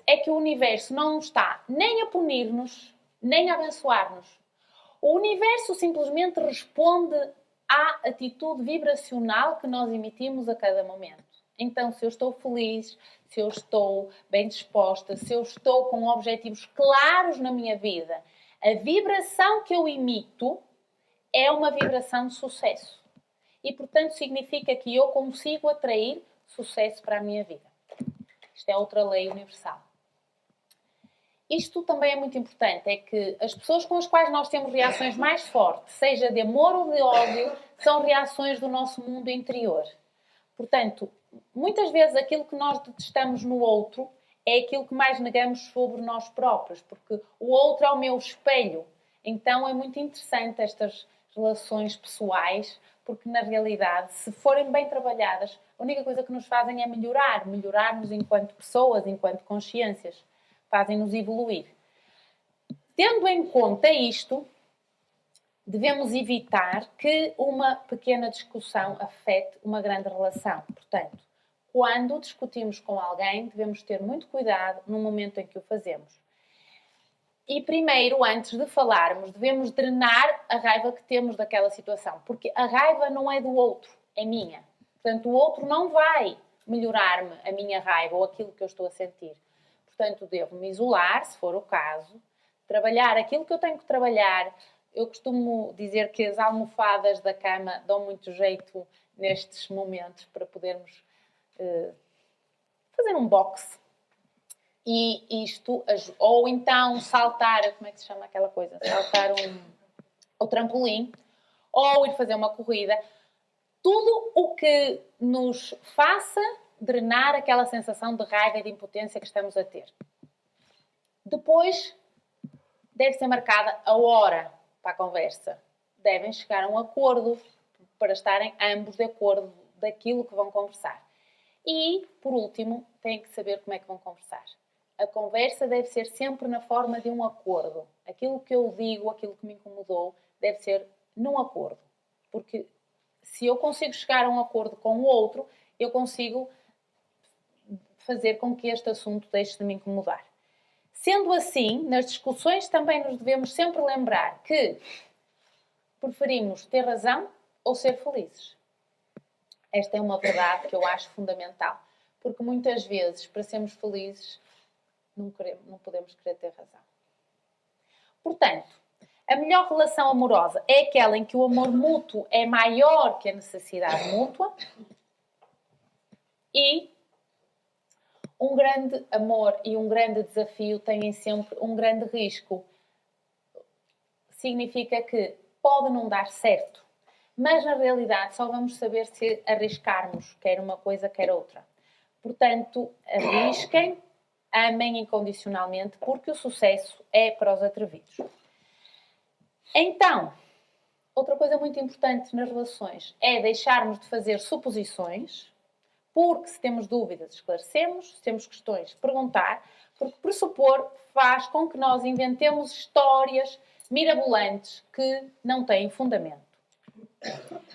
é que o universo não está nem a punir-nos, nem a abençoar-nos. O universo simplesmente responde à atitude vibracional que nós emitimos a cada momento. Então, se eu estou feliz, se eu estou bem disposta, se eu estou com objetivos claros na minha vida, a vibração que eu emito é uma vibração de sucesso. E, portanto, significa que eu consigo atrair sucesso para a minha vida. Isto é outra lei universal. Isto também é muito importante, é que as pessoas com as quais nós temos reações mais fortes, seja de amor ou de ódio, são reações do nosso mundo interior. Portanto, muitas vezes aquilo que nós detestamos no outro é aquilo que mais negamos sobre nós próprios, porque o outro é o meu espelho. Então é muito interessante estas relações pessoais, porque na realidade, se forem bem trabalhadas, a única coisa que nos fazem é melhorar-nos enquanto pessoas, enquanto consciências, fazem-nos evoluir. Tendo em conta isto, devemos evitar que uma pequena discussão afete uma grande relação. Portanto, quando discutimos com alguém, devemos ter muito cuidado no momento em que o fazemos. E primeiro, antes de falarmos, devemos drenar a raiva que temos daquela situação. Porque a raiva não é do outro, é minha. Portanto, o outro não vai melhorar-me a minha raiva ou aquilo que eu estou a sentir. Portanto, devo me isolar, se for o caso, trabalhar aquilo que eu tenho que trabalhar. Eu costumo dizer que as almofadas da cama dão muito jeito nestes momentos para podermos fazer um boxe. E isto, ou então saltar, como é que se chama aquela coisa? Saltar o trampolim, ou ir fazer uma corrida. Tudo o que nos faça drenar aquela sensação de raiva e de impotência que estamos a ter. Depois, deve ser marcada a hora para a conversa. Devem chegar a um acordo para estarem ambos de acordo daquilo que vão conversar. E, por último, têm que saber como é que vão conversar. A conversa deve ser sempre na forma de um acordo. Aquilo que eu digo, aquilo que me incomodou, deve ser num acordo. Porque se eu consigo chegar a um acordo com o outro, eu consigo fazer com que este assunto deixe de me incomodar. Sendo assim, nas discussões também nos devemos sempre lembrar que preferimos ter razão ou ser felizes. Esta é uma verdade que eu acho fundamental. Porque muitas vezes, para sermos felizes, não podemos querer ter razão. Portanto, a melhor relação amorosa é aquela em que o amor mútuo é maior que a necessidade mútua e um grande amor e um grande desafio têm sempre um grande risco. Significa que pode não dar certo, mas na realidade só vamos saber se arriscarmos, quer uma coisa, quer outra. Portanto, arrisquem, amem incondicionalmente, porque o sucesso é para os atrevidos. Então, outra coisa muito importante nas relações é deixarmos de fazer suposições, porque se temos dúvidas, esclarecemos, se temos questões, perguntar, porque pressupor faz com que nós inventemos histórias mirabolantes que não têm fundamento.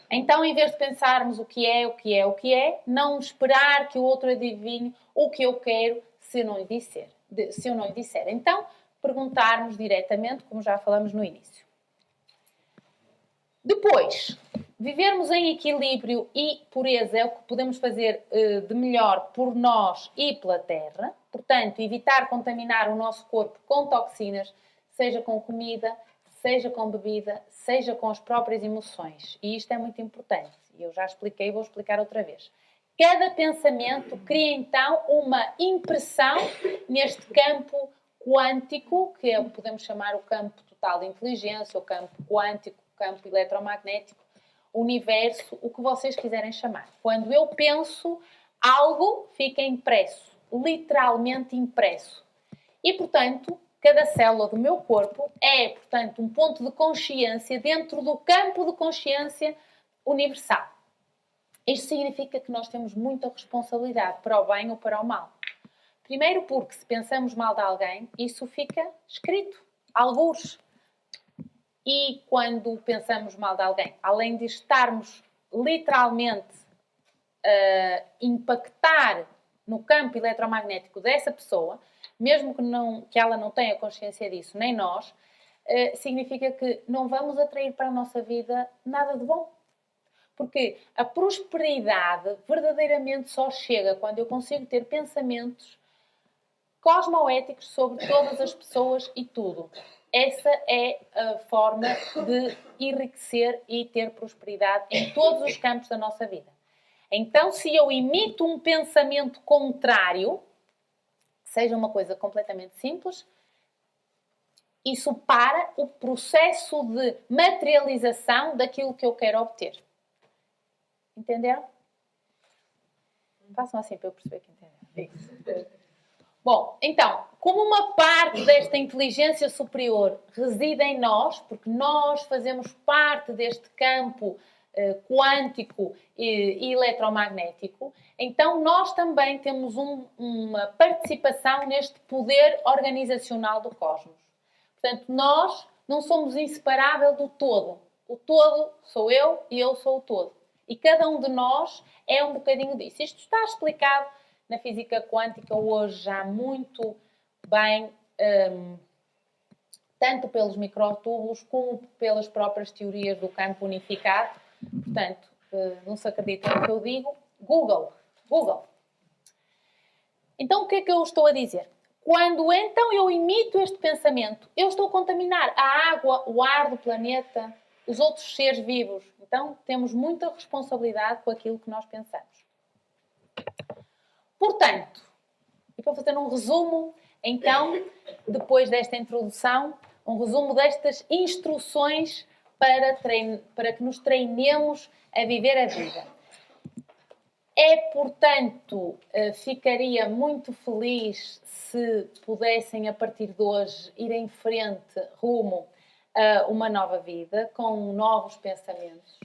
Então, em vez de pensarmos o que é, não esperar que o outro adivinhe o que eu quero se eu não lhe disser. Então, perguntarmos diretamente, como já falamos no início. Depois, vivermos em equilíbrio e pureza é o que podemos fazer de melhor por nós e pela Terra. Portanto, evitar contaminar o nosso corpo com toxinas, seja com comida, seja com bebida, seja com as próprias emoções. E isto é muito importante. Eu já expliquei e vou explicar outra vez. Cada pensamento cria, então, uma impressão neste campo quântico, que podemos chamar o campo total de inteligência, o campo quântico, o campo eletromagnético, o universo, o que vocês quiserem chamar. Quando eu penso, algo fica impresso, literalmente impresso. E, portanto, cada célula do meu corpo é, portanto, um ponto de consciência dentro do campo de consciência universal. Isto significa que nós temos muita responsabilidade para o bem ou para o mal. Primeiro porque, se pensamos mal de alguém, isso fica escrito, algures. E quando pensamos mal de alguém, além de estarmos literalmente a impactar no campo eletromagnético dessa pessoa, mesmo que ela não tenha consciência disso, nem nós, significa que não vamos atrair para a nossa vida nada de bom. Porque a prosperidade verdadeiramente só chega quando eu consigo ter pensamentos cosmoéticos sobre todas as pessoas e tudo. Essa é a forma de enriquecer e ter prosperidade em todos os campos da nossa vida. Então, se eu imito um pensamento contrário, seja uma coisa completamente simples, isso para o processo de materialização daquilo que eu quero obter. Entenderam? Façam assim para eu perceber que entenderam. Isso. Bom, então, como uma parte desta inteligência superior reside em nós, porque nós fazemos parte deste campo quântico e eletromagnético, então nós também temos uma participação neste poder organizacional do cosmos. Portanto, nós não somos inseparável do todo. O todo sou eu e eu sou o todo. E cada um de nós é um bocadinho disso. Isto está explicado na física quântica hoje já muito bem, tanto pelos microtúbulos como pelas próprias teorias do campo unificado. Portanto, não se acredita no que eu digo, Google. Então, o que é que eu estou a dizer? Quando então eu imito este pensamento, eu estou a contaminar a água, o ar do planeta, os outros seres vivos. Então, temos muita responsabilidade com aquilo que nós pensamos. Portanto, e para fazer um resumo, então, depois desta introdução, um resumo destas instruções para que nos treinemos a viver a vida. Portanto, ficaria muito feliz se pudessem, a partir de hoje, ir em frente rumo a uma nova vida, com novos pensamentos.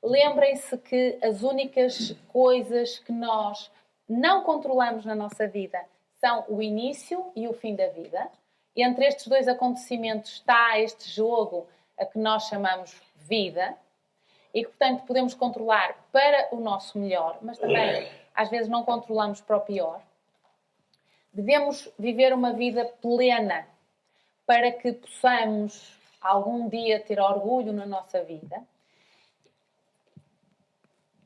Lembrem-se que as únicas coisas que nós não controlamos na nossa vida são o início e o fim da vida. Entre estes dois acontecimentos está este jogo a que nós chamamos vida e que, portanto, podemos controlar para o nosso melhor, mas também, às vezes, não controlamos para o pior. Devemos viver uma vida plena para que possamos, algum dia, ter orgulho na nossa vida.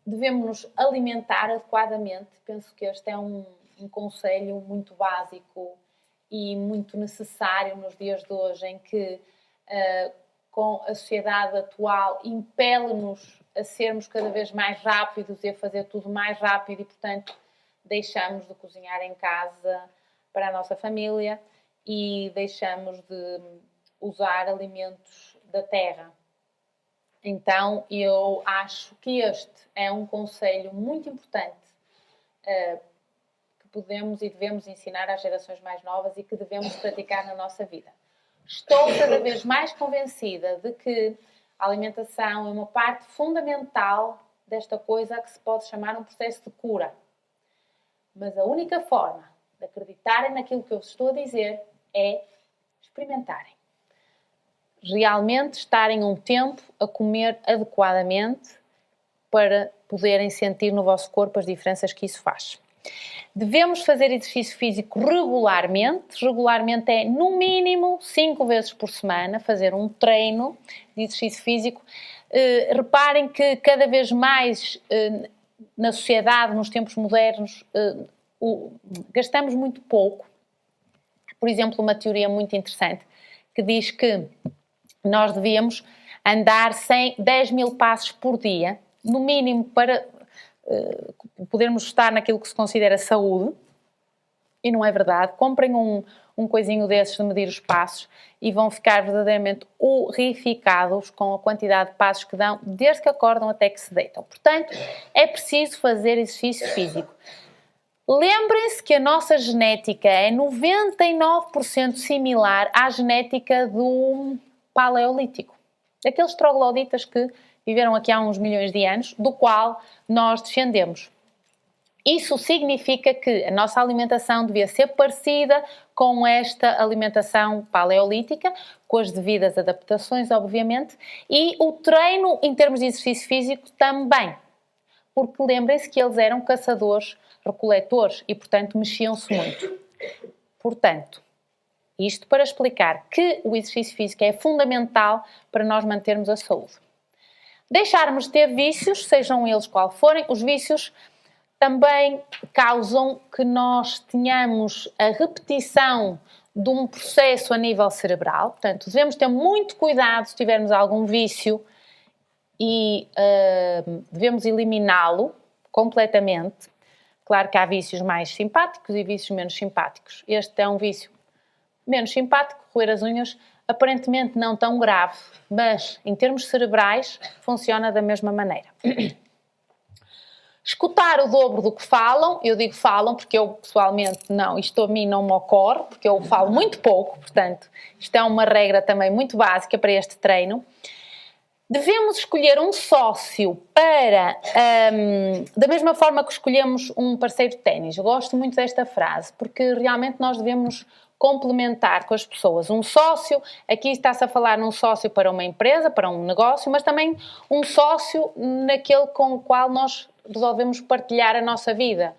Devemos nos alimentar adequadamente. Penso que este é um conselho muito básico e muito necessário nos dias de hoje, em que, com a sociedade atual, impele-nos a sermos cada vez mais rápidos e a fazer tudo mais rápido e, portanto, deixamos de cozinhar em casa para a nossa família e deixamos de usar alimentos da terra. Então, eu acho que este é um conselho muito importante que podemos e devemos ensinar às gerações mais novas e que devemos praticar na nossa vida. Estou cada vez mais convencida de que a alimentação é uma parte fundamental desta coisa que se pode chamar um processo de cura. Mas a única forma de acreditarem naquilo que eu vos estou a dizer é experimentarem. Realmente estarem um tempo a comer adequadamente para poderem sentir no vosso corpo as diferenças que isso faz. Devemos fazer exercício físico regularmente. Regularmente é, no mínimo, 5 vezes por semana, fazer um treino de exercício físico. Reparem que cada vez mais na sociedade, nos tempos modernos, gastamos muito pouco. Por exemplo, uma teoria muito interessante que diz que nós devíamos andar 10 mil passos por dia, no mínimo, para podermos estar naquilo que se considera saúde. E não é verdade. Comprem um coisinho desses de medir os passos e vão ficar verdadeiramente horrificados com a quantidade de passos que dão desde que acordam até que se deitam. Portanto, é preciso fazer exercício físico. Lembrem-se que a nossa genética é 99% similar à genética do Paleolítico. Daqueles trogloditas que viveram aqui há uns milhões de anos, do qual nós descendemos. Isso significa que a nossa alimentação devia ser parecida com esta alimentação paleolítica, com as devidas adaptações, obviamente, e o treino em termos de exercício físico também. Porque lembrem-se que eles eram caçadores-recoletores e, portanto, mexiam-se muito. Portanto, isto para explicar que o exercício físico é fundamental para nós mantermos a saúde. Deixarmos de ter vícios, sejam eles qual forem, os vícios também causam que nós tenhamos a repetição de um processo a nível cerebral. Portanto, devemos ter muito cuidado se tivermos algum vício e devemos eliminá-lo completamente. Claro que há vícios mais simpáticos e vícios menos simpáticos. Este é um vício menos simpático, roer as unhas, aparentemente não tão grave, mas em termos cerebrais funciona da mesma maneira. Escutar o dobro do que falam, eu digo falam porque eu pessoalmente não, isto a mim não me ocorre, porque eu falo muito pouco, portanto, isto é uma regra também muito básica para este treino. Devemos escolher um sócio para, da mesma forma que escolhemos um parceiro de ténis. Eu gosto muito desta frase, porque realmente nós devemos complementar com as pessoas. Um sócio, aqui está-se a falar num sócio para uma empresa, para um negócio, mas também um sócio naquele com o qual nós resolvemos partilhar a nossa vida.